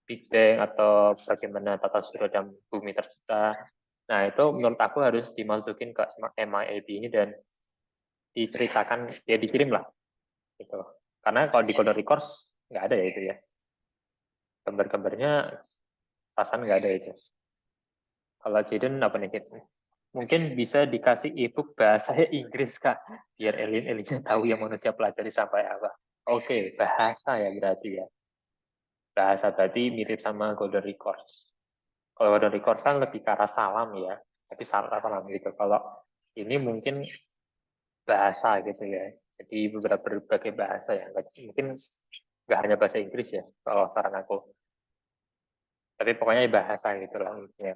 Big Bang atau bagaimana tata surya dan bumi tercipta. Nah itu menurut aku harus dimasukin ke MIAB ini dan diceritakan, ya dikirim lah gitu. Karena kalau di Golden Records nggak ada ya itu ya. Gambar-gambarnya perasaan nggak ada itu. Kalau Jaden apa nih? Mungkin bisa dikasih ebook bahasa Inggris Kak, biar alien-aliennya tahu yang manusia pelajari sampai apa. Oke, bahasa ya berarti ya. Bahasa berarti mirip sama Golden Records. Kalau Golden Records kan lebih ke arah salam ya, tapi salam gitu. Kalau ini mungkin bahasa gitu ya. Jadi berbagai bahasa ya. Mungkin nggak hanya bahasa Inggris ya, kalau saran aku. Tapi pokoknya bahasa gitu lah. Ya.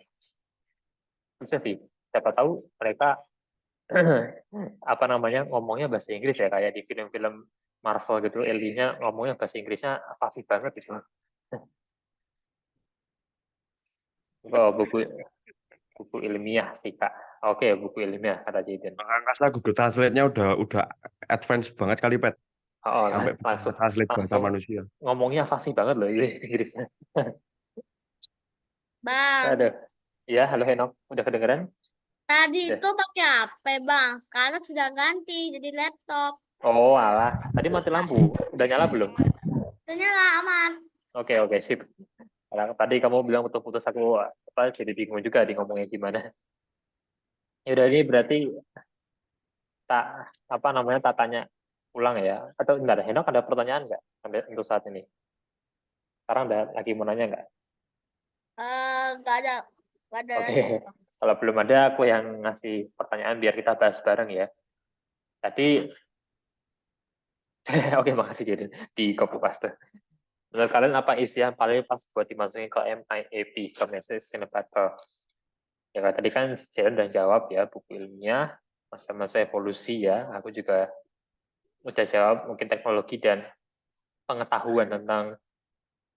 Bisa sih. Siapa tahu mereka ngomongnya bahasa Inggris ya, kayak di film-film Marvel gitu, Ellie-nya ngomongnya bahasa Inggrisnya fasih banget gitu. Oh, buku ilmiah sih Kak. Oke, buku ilmiah kata Jaden. Angkasa Google Translate-nya udah advance banget kali, Pet. Oh, Sampai langsung translate bahasa manusia. ngomongnya fasih banget loh ini Inggrisnya. Bang, Aduh. Ya, halo Henok. Udah kedengeran? tadi Udah. itu pakai HP bang, sekarang sudah ganti jadi laptop. Oh, alah. Tadi mati lampu. Udah nyala belum? Udah nyala aman. Oke, sip. Karena tadi kamu bilang putus-putus, aku jadi bingung juga di ngomongnya gimana. Ya udah, ini berarti tak tanya ulang ya. Atau bentar, Henok ada pertanyaan nggak sampai untuk saat ini? Sekarang ada lagi mau nanya nggak? Nggak ada. Oke. Kalau belum ada, aku yang ngasih pertanyaan biar kita bahas bareng ya. Tadi, oke, makasih jadi di copy paste. Menurut kalian apa isi yang paling pas buat dimasukin ke MIAB, ke Message in a Bottle? Ya tadi kan Jaren udah jawab ya, buku ilmiah, masa-masa evolusi ya. Aku juga udah jawab mungkin teknologi dan pengetahuan tentang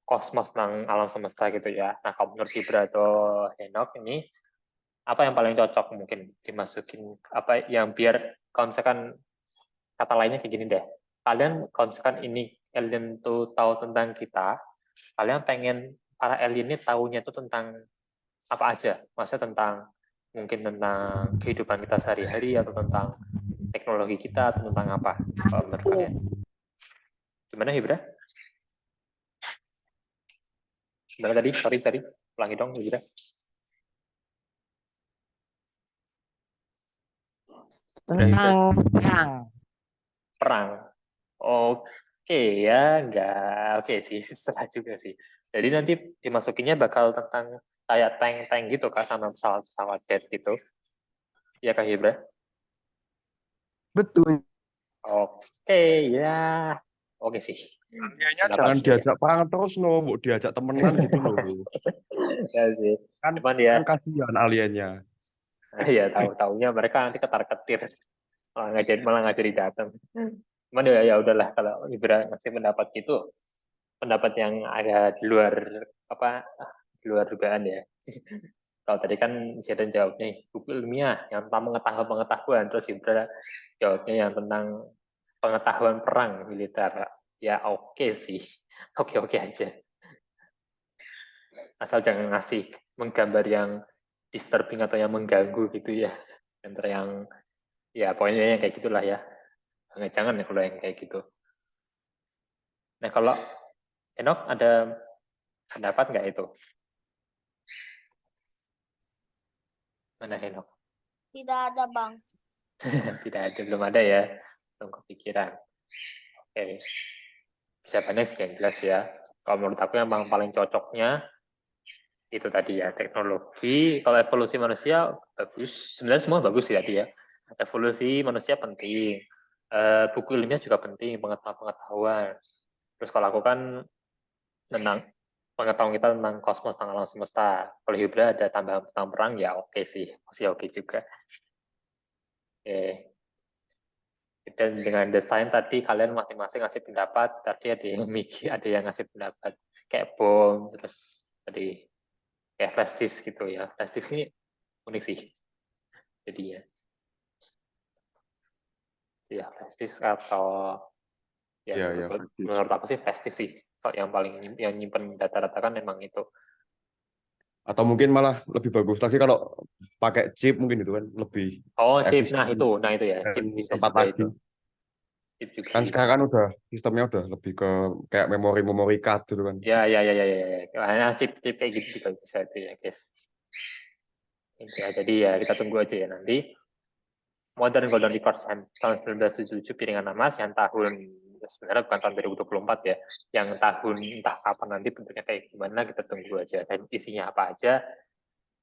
kosmos, tentang alam semesta gitu ya. Nah, kalau menurut Gibra atau Henok ini, apa yang paling cocok mungkin dimasukin, apa yang biar, kalau misalkan kata lainnya kayak gini deh, kalian kalau misalkan ini alien tuh tahu tentang kita, kalian pengen para alien ini tahunya itu tentang apa aja? Maksudnya tentang, mungkin tentang kehidupan kita sehari-hari, atau tentang teknologi kita, atau tentang apa kalau menurut kalian? Gimana Hibra? Gimana tadi? Sorry, ulangi dong Hibra. Tentang perang. Perang. Oke ya, enggak. Oke sih, setelah juga sih. Jadi nanti dimasukinnya bakal tentang kayak tank-tank gitu kan, sama pesawat-pesawat jet gitu. Ya Kak Hibra? Betul. Oke ya. Oke sih. Kayaknya Pendapat jangan sih ya. diajak perang terus no, mau diajak temenan gitu loh. Ya sih. Kan Cuman ya, kan kasihan aliennya. ya tahu-taunya mereka nanti ketar-ketir, malah nggak jadi datang. Cuman ya udahlah, kalau Ibra ngasih pendapat gitu, pendapat yang agak di luar apa, di luar dugaan ya. Kalau tadi kan Jaden jawabnya buku ilmiah yang tentang pengetahuan, terus Ibra jawabnya yang tentang pengetahuan perang militer. Ya oke sih, oke aja. Asal jangan ngasih menggambar yang disturbing atau yang mengganggu gitu ya. Antara yang, ya pokoknya yang kayak gitulah ya. Jangan ya kalau yang kayak gitu. Nah kalau Enok ada pendapat nggak itu? Mana Enok? Tidak ada, Bang. Tidak ada, belum ada ya. Belum kepikiran. Oke. Bisa banyak sih yang jelas ya. Kalau menurut aku yang paling cocoknya itu tadi ya, teknologi. Kalau evolusi manusia bagus, sebenarnya semua bagus sih tadi ya. Evolusi manusia penting, buku ilmiah juga penting, pengetahuan. Terus kalau aku kan tentang pengetahuan kita tentang kosmos, tentang alam semesta. Kalau Hibra ada tambahan tentang perang, ya oke sih, masih oke juga. Oke. Dan dengan desain tadi kalian masing-masing ngasih pendapat, tadi ada yang mikir, ada yang ngasih pendapat kayak bom, terus tadi kayak flash disk gitu ya. Flash disk ini unik sih jadinya. Ya flash disk atau ya Ya ya. menurut aku sih flash disk sih. Kalau yang paling yang nyimpen data-data kan memang itu. Atau mungkin malah lebih bagus lagi kalau pakai chip mungkin itu kan lebih Oh chip, nah efisien itu ya, chip dan bisa cepat juga lagi. itu. Chip juga Kan bisa. sekarang kan udah sistemnya udah lebih ke kayak memori card gitu kan. Ya. Nah, chip kayak gitu juga bisa itu ya guys. Ya, jadi ya kita tunggu aja ya nanti. Modern Golden Record tahun 1977 Piringan Emas yang tahun, sebenarnya bukan tahun 2024 ya, yang tahun entah kapan nanti bentuknya kayak gimana, kita tunggu aja, dan isinya apa aja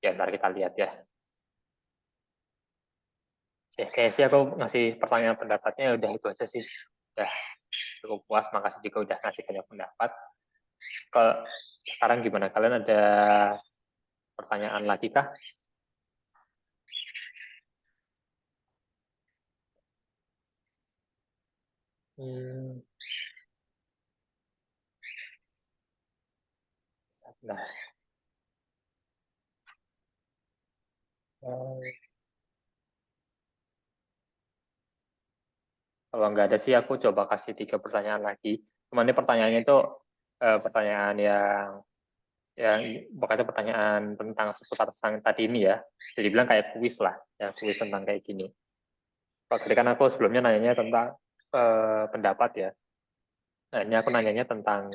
ya ntar kita lihat ya. Ya kayak sih aku ngasih pertanyaan pendapatnya udah itu aja sih, udah cukup puas. Makasih juga udah ngasih banyak pendapat. Kalau sekarang gimana, kalian ada pertanyaan lagi kah? Nah, kalau nggak ada sih aku coba kasih 3 pertanyaan lagi. Cuman ini pertanyaannya itu pertanyaan yang pokoknya pertanyaan tentang seputar tentang tadi ini ya. Jadi bilang kayak kuis lah, ya kuis tentang kayak gini. Kalau tadi kan aku sebelumnya nanyanya tentang pendapat ya. Nah, ini aku nanyanya tentang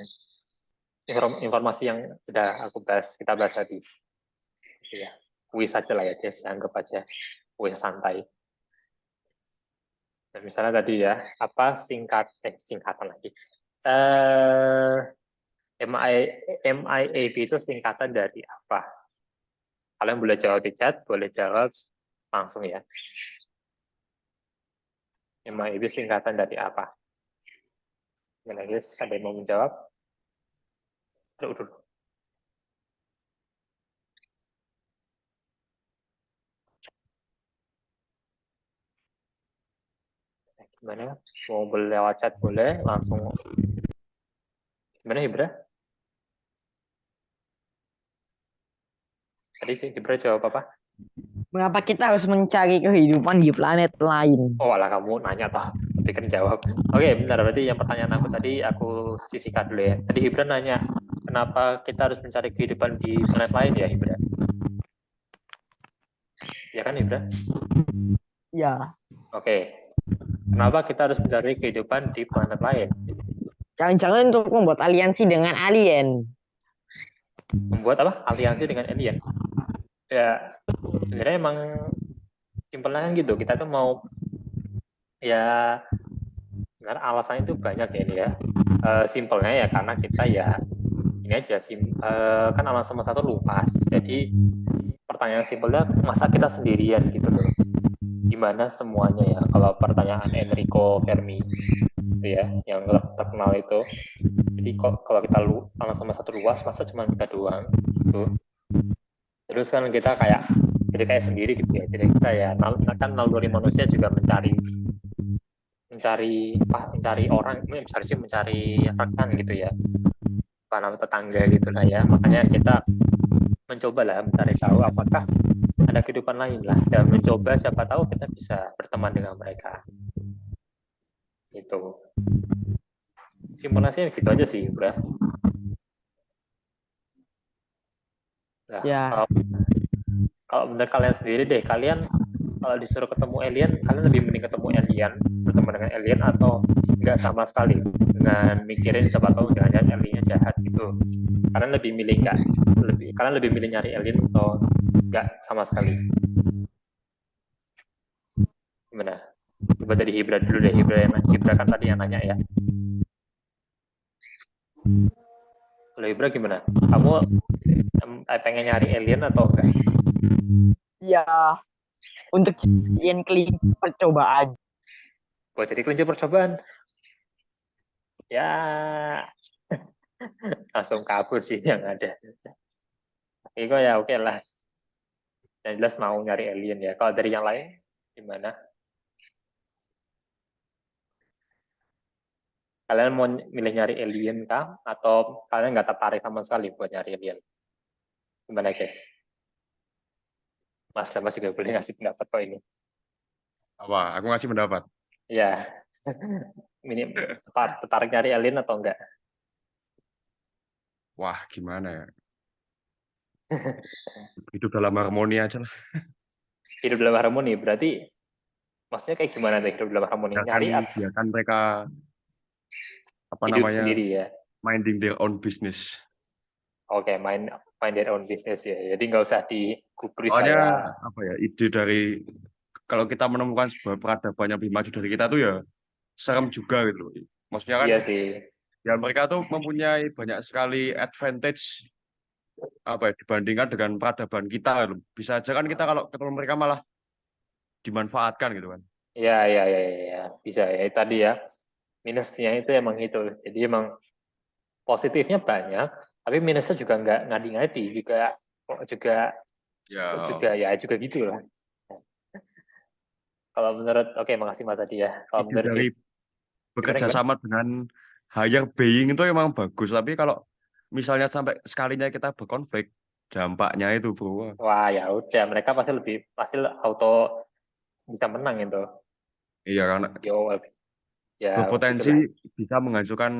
informasi yang sudah kita bahas tadi. Ya, kuis aja lah ya, guys. Anggap aja kuis santai. Nah, misalnya tadi ya, apa singkatan lagi. MIAB itu singkatan dari apa? Kalian boleh jawab di chat, boleh jawab langsung ya. MIAB singkatan dari apa? Gimana guys? Ada yang mau menjawab? Aduh. Gimana? Mau boleh lewat chat boleh, langsung. Gimana Hibra? Tadi Hibra jawab apa? Mengapa kita harus mencari kehidupan di planet lain? Oh, alah kamu nanya toh. Tapi kan jawab. Oke, benar. Berarti yang pertanyaan aku tadi aku sisihkan dulu ya. Tadi Hibra nanya, kenapa kita harus mencari kehidupan di planet lain ya Hibra? Ya kan Hibra? Ya, Oke. Kenapa kita harus mencari kehidupan di planet lain? jangan-jangan untuk membuat aliansi dengan alien. Membuat apa? Aliansi dengan alien. Ya, sebenarnya emang simpelnya kan gitu. Kita tuh mau ya sebenarnya alasannya itu banyak ya ini ya. Simpelnya ya karena kita ya ini aja kan alam semesta itu luas. Jadi pertanyaan simpelnya masa kita sendirian gitu loh. Gimana semuanya ya? Kalau pertanyaan Enrico Fermi itu ya yang terkenal itu. Jadi kalau kita alam semesta itu luas masa cuma kita doang gitu. Terus kan kita jadi kayak sendiri gitu ya. Jadi kita ya kan naluri manusia juga mencari orang, mencari rekan gitu ya, para tetangga gitu lah ya. Makanya kita mencoba lah mencari tahu apakah ada kehidupan lain lah, dan mencoba siapa tahu kita bisa berteman dengan mereka. Itu simulasinya gitu aja sih, bro. Nah, Ya, kalau benar kalian sendiri deh, kalian kalau disuruh ketemu alien, kalian lebih mending ketemu alien, bertemu dengan alien, atau nggak sama sekali dengan mikirin siapa tahu jangan-jangan aliennya jahat gitu. Kalian lebih milih nggak? Kalian lebih milih nyari alien atau nggak sama sekali? Gimana? Coba dari Hibra dulu deh. Hibra kan tadi yang nanya ya. Kalau Hibra gimana? Kamu pengen nyari alien atau enggak? ya untuk jadiin kelinci percobaan. Buat jadi kelinci percobaan. Ya, langsung kabur sih yang ada. Tapi kok ya oke lah. Yang jelas mau nyari alien ya. Kalau dari yang lain gimana? Kalian mau milih nyari alien kah? Atau kalian nggak tertarik sama sekali buat nyari alien? Gimana guys? Mas juga boleh ngasih pendapat kok ini. Apa? Aku ngasih pendapat. Ya, ini tertarik nyari alien atau enggak? Wah, gimana ya? Hidup dalam harmoni aja lah. Hidup dalam harmoni berarti maksudnya kayak gimana tuh hidup dalam harmoni? Nyari Biarkan mereka apa hidup namanya sendiri ya. minding their own business. Oke, main their own business ya. Jadi nggak usah digubris Soalnya saya. apa ya, ide dari kalau kita menemukan sebuah peradaban yang lebih maju dari kita tuh ya serem juga gitu loh. Maksudnya kan Iya sih. ya mereka tuh mempunyai banyak sekali advantage apa ya, dibandingkan dengan peradaban kita gitu. Bisa aja kan kita kalau ketemu mereka malah dimanfaatkan gitu kan. Ya. Bisa ya. Tadi ya. Minusnya itu emang itu. Jadi emang positifnya banyak, tapi minusnya juga nggak ngadi-ngadi. Juga Ya, juga gitu lah. Kalau menurut, oke, makasih Mas tadi ya. Kalau ide menurut dari bekerja gimana? sama dengan higher being itu emang bagus, tapi kalau misalnya sampai sekalinya kita berkonflik, dampaknya itu bro. Wah, ya udah, mereka pasti auto bisa menang itu. Iya karena Yo, ya berpotensi gitulah. bisa menghancurkan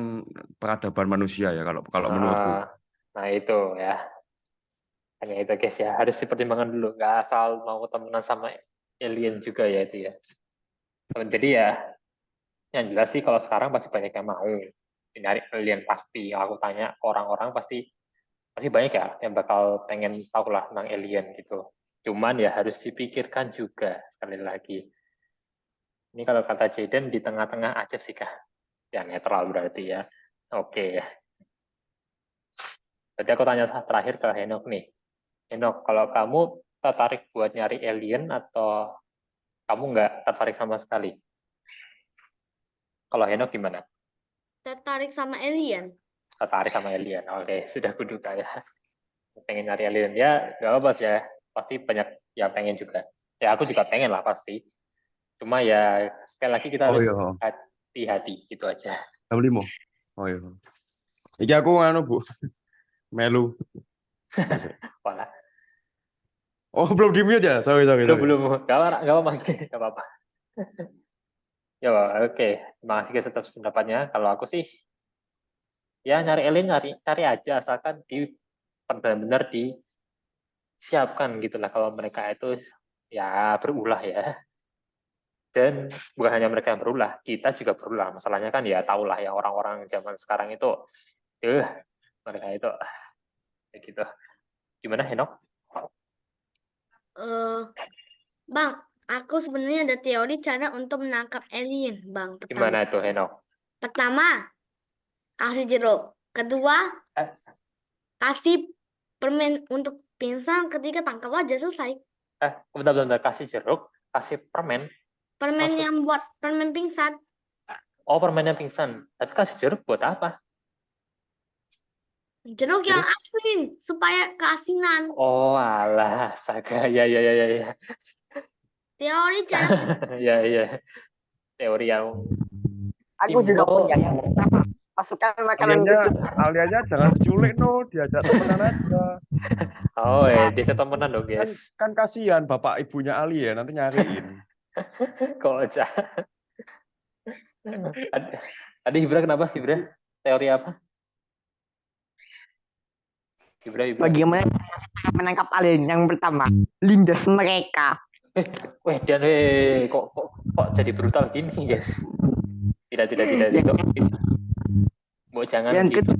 peradaban manusia ya kalau kalau menurutku. Nah itu ya, hanya itu guys ya, harus dipertimbangkan dulu. Nggak asal mau temenan sama alien juga ya itu ya. Jadi ya, yang jelas sih kalau sekarang pasti banyak yang mau nyari alien pasti. Yang aku tanya orang-orang pasti banyak ya yang bakal pengen tahu lah tentang alien gitu. Cuman ya harus dipikirkan juga sekali lagi. Ini kalau kata Jaden di tengah-tengah aja sih kah? Ya netral berarti ya. Oke. Jadi aku tanya terakhir ke Henok nih. Henok, kalau kamu tertarik buat nyari alien atau kamu nggak tertarik sama sekali? Kalau Henok gimana? Tertarik sama alien? tertarik sama alien. Oke, sudah kuduga ya. Pengen nyari alien ya, nggak apa sih ya. Pasti banyak yang pengen juga. Ya aku juga pengen lah pasti. Cuma ya sekali lagi kita Oh harus iya, hati-hati gitu aja. jam 5. Oh iya. Iki aku nganu, Bu. Melu. Sik. Wah, Oh, belum di mute ya? Sorry, sorry, belum sorry. belum nggak apa mas, nggak apa-apa. Ya oke, terima kasih guys atas pendapatnya. Kalau aku sih ya nyari alien cari aja asalkan benar-benar disiapkan gitulah kalau mereka itu ya berulah ya. Dan bukan hanya mereka yang berulah, kita juga berulah. Masalahnya kan ya tahulah ya orang-orang zaman sekarang itu, mereka itu kayak gitu. Gimana Henok? Eh, Bang, aku sebenarnya ada teori cara untuk menangkap alien, Bang. Gimana itu Henok? Pertama, kasih jeruk. Kedua, Eh, kasih permen untuk pingsan. Ketiga, tangkap aja selesai. bentar-bentar, kasih jeruk, kasih permen. Permen Maksud- yang buat permen pingsan. Oh, permennya pingsan. Tapi kasih jeruk buat apa? Jeruk yang Jeruk? asin supaya keasinan. Oh, alah, astaga. Ya, ya, ya, ya, ya. Teori cara Ya, ya. Teori yang Aku juga simpel. punya yang pertama. Masukkan makanan Aliennya, kecil. aliennya jangan diculik, no. Diajak temenan aja. Oh, dia temenan dong, Kan, guys. kan kasihan bapak ibunya alien, nanti nyariin. Kok aja. Tadi Hibra kenapa? Hibra? Teori apa? Hibra. Bagaimana cara menangkap alien? Yang pertama, lindas mereka. Weh, dan kok jadi brutal gini, guys? Tidak. Mau jangan Yang gitu.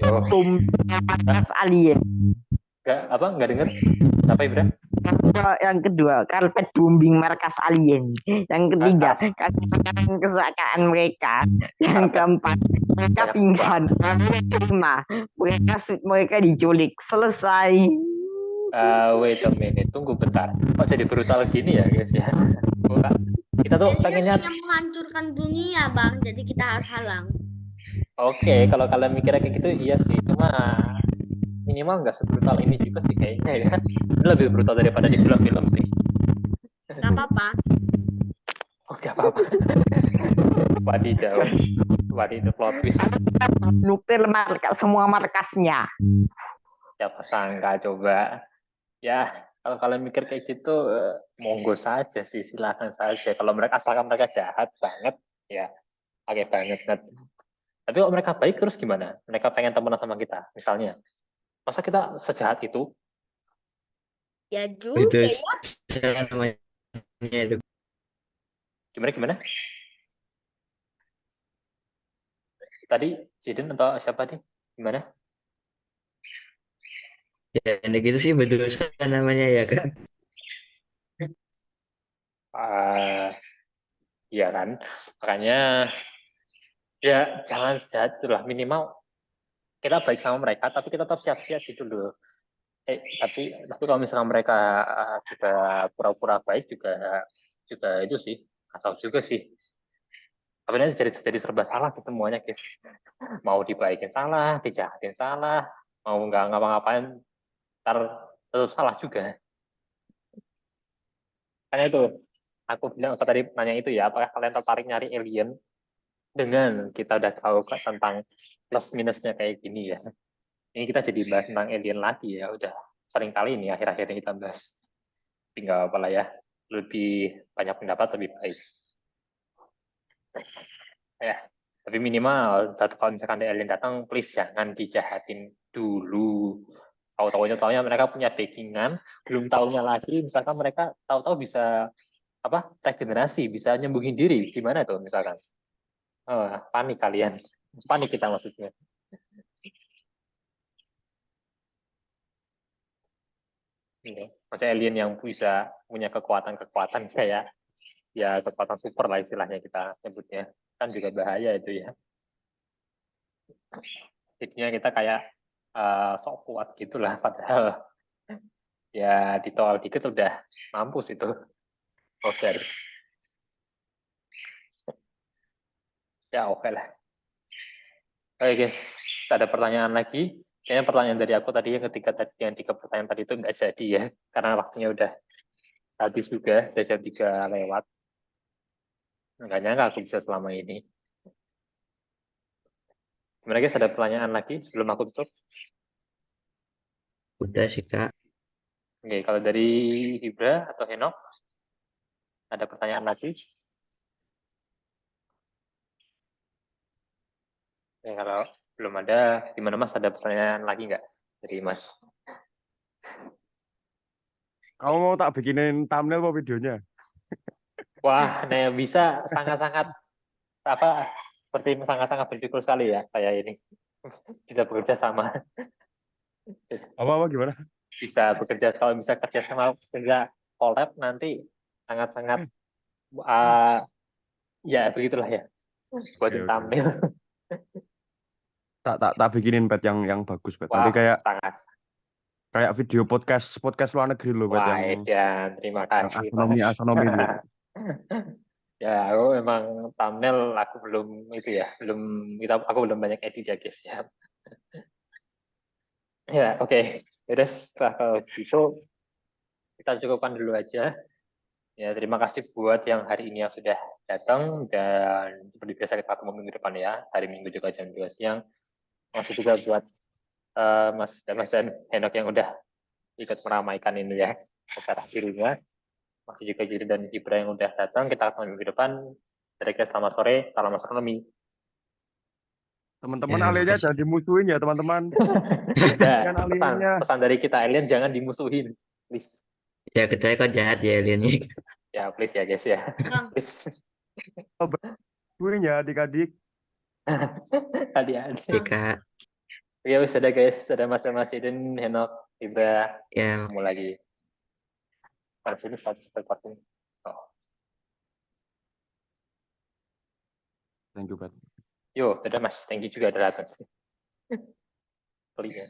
Yo, markas alien. nggak denger? Apa Hibra? Yang kedua, karpet bombing markas alien. Yang ketiga, kasih makanan kesukaan mereka. Yang keempat, mereka Banyak pingsan. Yang kelima, mereka diculik. Selesai. Wait a minute, tunggu bentar. Kok jadi brutal gini ya, guys ya? Kita tuh alien pengennya. hanya menghancurkan dunia, Bang. Jadi kita harus halang. Oke, kalau kalian mikirnya kayak gitu, iya sih. Cuma minimal nggak sebrutal ini juga sih kayaknya ya. Ini lebih brutal daripada di film-film sih. Gak apa-apa. Oh, nggak apa-apa. Wadidaw plot twist. Nuklir markas semua markasnya. Siapa sangka coba. Ya, kalau kalian mikir kayak gitu, monggo saja sih, silakan saja. Kalau mereka asalkan mereka jahat banget, ya oke banget. Tapi kalau mereka baik terus gimana? Mereka pengen temenan sama kita, misalnya. Masa kita sejahat itu? Ya Itu juga ya. namanya itu. Gimana? Tadi Jiden atau siapa nih? Gimana? Ya, gitu sih berdosa namanya ya kan. Iya kan? Makanya ya jangan sejahat itulah, minimal kita baik sama mereka, tapi kita tetap siap-siap gitu loh. Tapi kalau misalnya mereka juga pura-pura baik juga itu sih kasar juga sih. Tapi nanti jadi serba salah gitu semuanya, guys. Mau dibaikin salah, dijahatin salah, mau nggak ngapa-ngapain, ntar tetap salah juga. Karena itu aku bilang tadi nanya itu ya, apakah kalian tertarik nyari alien dengan kita udah tahu tentang plus minusnya kayak gini ya. Ini kita jadi bahas tentang alien lagi ya, udah sering kali ini akhir-akhir ini kita bahas. Tinggal apa lah ya, lebih banyak pendapat lebih baik. Ya, tapi minimal kalau misalkan ada alien datang, please jangan dijahatin dulu. Tahu-tahunya mereka punya backingan, belum tahunya lagi, misalkan mereka tahu-tahu bisa regenerasi, bisa nyembuhin diri, gimana tuh misalkan? Panik kalian, panik kita maksudnya. Maksudnya alien yang bisa punya kekuatan kayak ya kekuatan super lah istilahnya kita sebutnya, kan juga bahaya itu ya. Jadinya kita kayak sok kuat gitulah, padahal ya ditolak dikit udah mampus itu. Oke. Ya oke lah. Oke guys, ada pertanyaan lagi. Kayaknya pertanyaan dari aku tadi yang yang 3 pertanyaan tadi itu nggak jadi ya, karena waktunya udah habis juga, udah jam 3 lewat. Nggak nyangka aku bisa selama ini. Gimana guys, ada pertanyaan lagi sebelum aku tutup? Udah sih Kak. Oke, kalau dari Hibra atau Henok, ada pertanyaan lagi? Ya, kalau belum ada, gimana Mas? Ada pertanyaan lagi nggak dari Mas? Kamu mau tak bikinin thumbnail apa videonya? Wah, nah bisa sangat-sangat apa seperti sangat-sangat bersyukur sekali ya saya ini bisa bekerja sama, Apa gimana? bisa bekerja kalau bisa kerja sama kerja collab nanti sangat-sangat uh, ya begitulah ya Oke, buatin oke. thumbnail. Tak bikinin pet yang bagus pet. Nanti Wah, kayak sangat. kayak video podcast luar negeri loh pet Wah, Edan, terima yang kasih Mas. astronomi loh. Ya, aku memang thumbnail aku belum itu ya, aku belum banyak edit ya guys ya. Ya, oke. Udah setelah kalau gitu kita cukupkan dulu aja. Ya, terima kasih buat yang hari ini yang sudah datang dan seperti biasa kita ketemu minggu depan ya, hari Minggu juga jam 2 siang. Masih juga buat Mas dan Henok yang udah ikut meramaikan ini ya acara akhirnya. Masih juga Jiri dan Ibra yang udah datang. Kita ketemu minggu depan. Kira-kira selamat sore, salam astronomi. Teman-teman Ya, aliennya makasih. jangan dimusuhin ya teman-teman. Ya, Kasihan aliennya. pesan dari kita alien jangan dimusuhin, please. Ya kecuali kau jahat ya aliennya. Ya, please ya guys ya. Bang. Please. Musuhin ya adik-adik. Hadi-hadi. Ya Kak. Ya wis ada guys, ada Mas Idin, Henok, Ibra, Ya ketemu lagi. Pada sini recording. Oh. Thank you, Pet. Yo, dadah Mas, thank you juga udah datang. Pelik ya.